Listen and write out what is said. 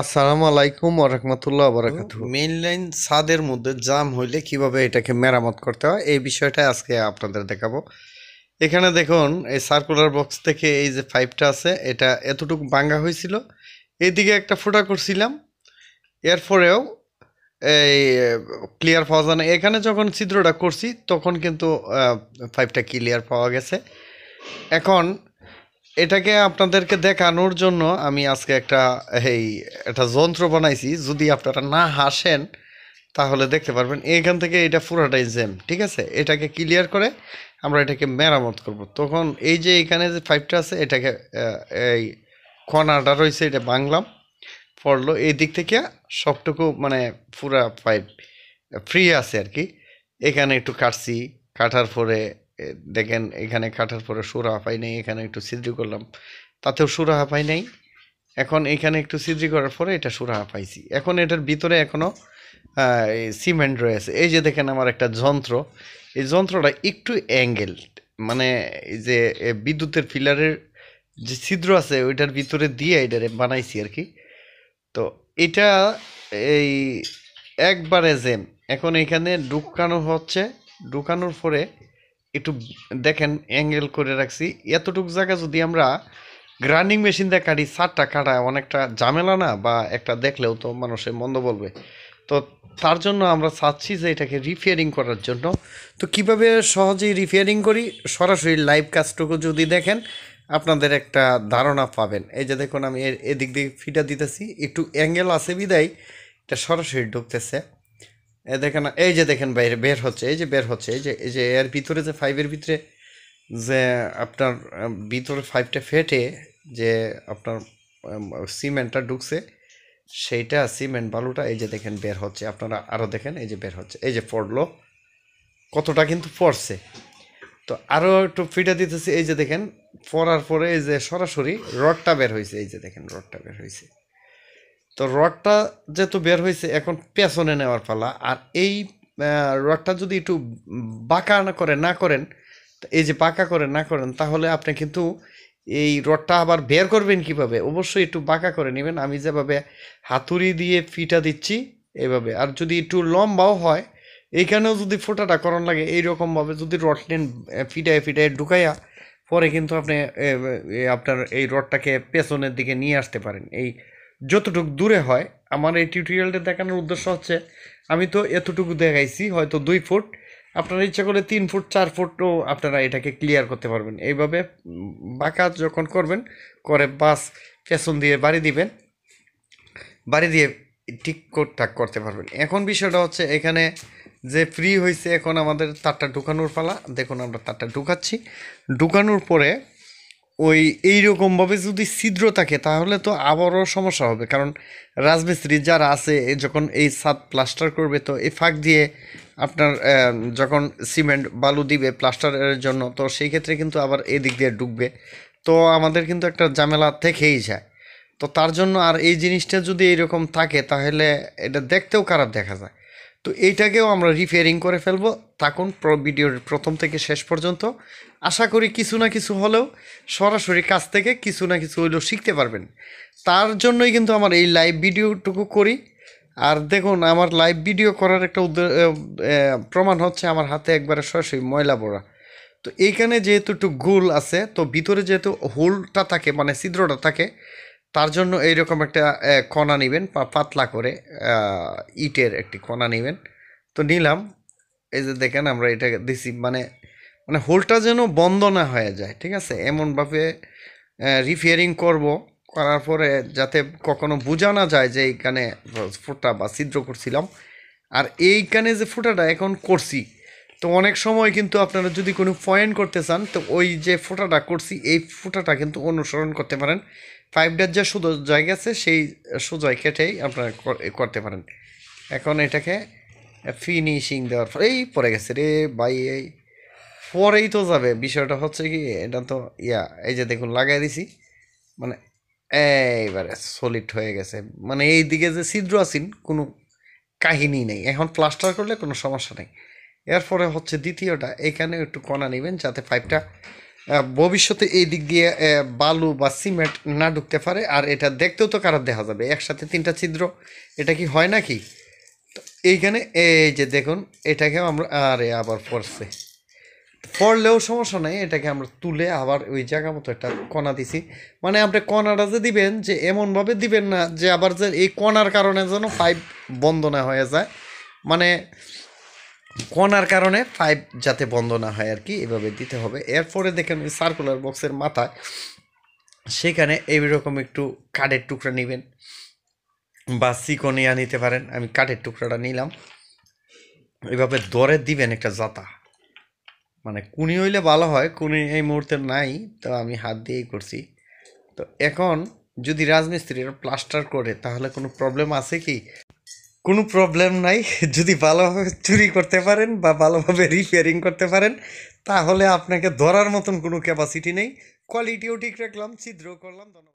আসসালামু আলাইকুম ওয়া রাহমাতুল্লাহি ওয়া তো বারাকাতুহু। মেইন লাইন ছাদের মধ্যে জাম হইলে কিভাবে এটাকে মেরামত করতে হয় এই বিষয়টা আজকে আপনাদের দেখাবো। এখানে দেখুন এই সার্কুলার বক্স থেকে এই যে পাইপটা আছে এটা এতটুকু ভাঙা হয়েছিল, এইদিকে একটা ফুটা করছিলাম, এরপরেও এই ক্লিয়ার পাওয়া যায় না। এখানে যখন ছিদ্রটা করছি তখন কিন্তু পাইপটা ক্লিয়ার পাওয়া গেছে। এখন এটাকে আপনাদেরকে দেখানোর জন্য আমি আজকে এই একটা যন্ত্র বানাইছি। যদি আপনারা না হাসেন তাহলে দেখতে পারবেন এখান থেকে এটা পুরোটাই জ্যাম, ঠিক আছে। এটাকে ক্লিয়ার করে আমরা এটাকে মেরামত করব। তখন এই যে এখানে যে পাইপটা আছে এটাকে এই কর্নারটা রয়েছে এটা ভাঙলাম, পড়লো এই দিক থেকে সবটুকু মানে পুরা পাইপ ফ্রি আছে আর কি। এখানে একটু কাটছি, কাটার পরে দেখেন এখানে কাটার পরে সুরাহা পাই নাই, এখানে একটু ছিদ্রি করলাম, তাতেও সুরাহা পাই নাই। এখন এখানে একটু ছিদ্রি করার পরে এটা সুরাহা পাইছি। এখন এটার ভিতরে এখনো সিমেন্ট রয়েছে। এই যে দেখেন আমার একটা যন্ত্র, এই যন্ত্রটা একটু অ্যাঙ্গেল, মানে এই যে বিদ্যুতের পিলারের যে ছিদ্র আছে ওইটার ভিতরে দিয়ে এটারে বানাইছি আর কি। তো এটা এই একবারে জ্যাম। এখন এখানে ঢুকানো হচ্ছে, ঢুকানোর পরে একটু দেখেন অ্যাঙ্গেল করে রাখছি। এতটুকু জায়গা যদি আমরা গ্রাইন্ডিং মেশিন দিয়ে কাটি, সারটা কাটা অনেকটা ঝামেলা না, বা একটা দেখলেও তো মানুষের মন্দ বলবে। তো তার জন্য আমরা চাচ্ছি যে এটাকে রিপেয়ারিং করার জন্য। তো কিভাবে সহজেই রিপেয়ারিং করি সরাসরি লাইভ কাজটুকু যদি দেখেন আপনাদের একটা ধারণা পাবেন। এই যে দেখুন আমি এদিক দিয়ে ফিটা দিতেছি, একটু অ্যাঙ্গেল আছে বিদায় এটা সরাসরি ঢুকতেছে। এ দেখেন, এই যে দেখেন বাইরে বের হচ্ছে, এই যে বের হচ্ছে, এই যে এর ভিতরে যে ফাইভের ভিতরে যে আপনার ভিতরে ফাইভটা ফেটে যে আপনার সিমেন্টটা ঢুকছে, সেইটা সিমেন্ট বালুটা এই যে দেখেন বের হচ্ছে। আপনারা আরও দেখেন, এই যে বের হচ্ছে, এই যে পড়লো, কতটা কিন্তু পড়ছে। তো আরও একটু ফিটা দিতেছি, এই যে দেখেন পড়ার পরে এই যে সরাসরি রডটা বের হয়েছে, এই যে দেখেন রডটা বের হয়েছে। তো রডটা যেহেতু বের হয়েছে এখন পেছনে নেওয়ার পালা। আর এই রডটা যদি একটু বাঁকা না করে না করেন, এই যে বাঁকা করে না করেন, তাহলে আপনি কিন্তু এই রডটা আবার বের করবেন কিভাবে, অবশ্যই একটু বাঁকা করে নেবেন। আমি যেভাবে হাতুড়ি দিয়ে ফিটা দিচ্ছি এইভাবে। আর যদি একটু লম্বাও হয় এইখানেও যদি ফোঁটাটা করণ লাগে এইরকমভাবে যদি রড নেন, ফিটায় ফিটায় ঢুকাইয়া পরে কিন্তু আপনি আপনার এই রডটাকে পেছনের দিকে নিয়ে আসতে পারেন। এই যতটুকু দূরে হয়, আমার এই টিউটোরিয়ালটা দেখানোর উদ্দেশ্য হচ্ছে আমি তো এতটুকু দেখাইছি, হয়তো 2 ফুট, আপনারা ইচ্ছা করে 3 ফুট 4 ফুটও আপনারা এটাকে ক্লিয়ার করতে পারবেন। এইভাবে বাঁকা যখন করবেন করে বাস পেছন দিয়ে বাড়ি দিবেন, বাড়ি দিয়ে ঠিকঠাক করতে পারবেন। এখন বিষয়টা হচ্ছে এখানে যে ফ্রি হয়েছে, এখন আমাদের তারটা ঢুকানোর পালা। দেখুন আমরা তারটা ঢুকাচ্ছি, ঢুকানোর পরে ওই এইরকমভাবে যদি ছিদ্র থাকে তাহলে তো আবারও সমস্যা হবে। কারণ রাজমিস্ত্রি যারা আছে যখন এই ছাদ প্লাস্টার করবে, তো এই ফাঁক দিয়ে আপনার যখন সিমেন্ট বালু দিবে প্লাস্টারের জন্য, তো সেই ক্ষেত্রে কিন্তু আবার এদিক দিয়ে ঢুকবে। তো আমাদের কিন্তু একটা ঝামেলা থেকেই যায়। তো তার জন্য আর এই জিনিসটা যদি এইরকম থাকে তাহলে এটা দেখতেও খারাপ দেখা যায়। তো এইটাকেও আমরা রিপেয়ারিং করে ফেলবো। থাকুন ভিডিওর প্রথম থেকে শেষ পর্যন্ত। আশা করি কিছু না কিছু হলেও সরাসরি কাছ থেকে কিছু না কিছু হলেও শিখতে পারবেন। তার জন্যই কিন্তু আমার এই লাইভ ভিডিওটুকু করি। আর দেখুন আমার লাইভ ভিডিও করার একটা প্রমাণ হচ্ছে আমার হাতে একবারে সরাসরি ময়লা ভরা। তো এইখানে যেহেতু একটু গোল আছে, তো ভিতরে যেহেতু হোলটা থাকে মানে ছিদ্রটা থাকে, তার জন্য এইরকম একটা কণা নেবেন, পাতলা করে ইটের একটি কণা নেবেন। তো নিলাম, এই যে দেখেন আমরা এটা দিছি, মানে মানে হোলটা যেন বন্ধ না হয়ে যায়, ঠিক আছে। এমনভাবে রিপেয়ারিং করব, করার পরে যাতে কখনো বোঝা না যায় যে এইখানে ফুটা বা ছিদ্র করছিলাম। আর এইখানে যে ফুটাটা এখন করছি, তো অনেক সময় কিন্তু আপনারা যদি কোনো পয়েন্ট করতে চান, তো ওই যে ফোঁটাটা করছি এই ফোঁটাটা কিন্তু অনুসরণ করতে পারেন। পাইপটার যে সোজা জায়গা আছে সেই সোজায় কেটেই আপনারা করতে পারেন। এখন এটাকে ফিনিশিং দেওয়ার পর এই পড়ে গেছে রে ভাই, এই পরেই তো যাবে। বিষয়টা হচ্ছে কি, এটা তো এই যে দেখুন লাগাই দিছি, মানে এইবারে সলিড হয়ে গেছে। মানে এই দিকে যে ছিদ্র আছেন কোনো কাহিনী নেই, এখন প্লাস্টার করলে কোনো সমস্যা নেই। এরপরে হচ্ছে দ্বিতীয়টা, এখানে একটু কণা নেবেন যাতে পাইপটা ভবিষ্যতে এই দিক দিয়ে বালু বা সিমেন্ট না ঢুকতে পারে। আর এটা দেখতেও তো কারো দেখা যাবে, একসাথে 3টা ছিদ্র, এটা কি হয় নাকি? তো এইখানে এই যে দেখুন, এটাকে আমরা আরে আবার পড়ছে, পড়লেও সমস্যা নাই, এটাকে আমরা তুলে আবার ওই জায়গা মতো একটা কণা দিছি। মানে আপনি কণাটা যে দিবেন, যে এমনভাবে দিবেন না যে আবার যে এই কণার কারণে যেন পাইপ বন্ধ না হয়ে যায়, মানে কণার কারণে পাইপ যাতে বন্ধ না হয় আর কি, এভাবে দিতে হবে। এরপরে দেখেন ওই সার্কুলার বক্সের মাথায় সেখানে এইরকম একটু কাঠের টুকরা নেবেন বা চিকনিয়া নিতে পারেন। আমি কাঠের টুকরাটা নিলাম, এইভাবে ধরে দিবেন একটা জাতা, মানে কুনি হইলে ভালো হয়, কুনি এই মুহূর্তে নাই, তো আমি হাত দিয়েই করছি। তো এখন যদি রাজমিস্ত্রিরা প্লাস্টার করে তাহলে কোনো প্রবলেম আছে কি? কোনো প্রবলেম নাই। যদি ভালোভাবে চুরি করতে পারেন বা ভালোভাবে রিপেয়ারিং করতে পারেন, তাহলে আপনাকে ধরার মতন কোনো ক্যাপাসিটি নেই। কোয়ালিটিও ঠিক রাখলাম, ছিদ্রও করলাম। ধন্যবাদ।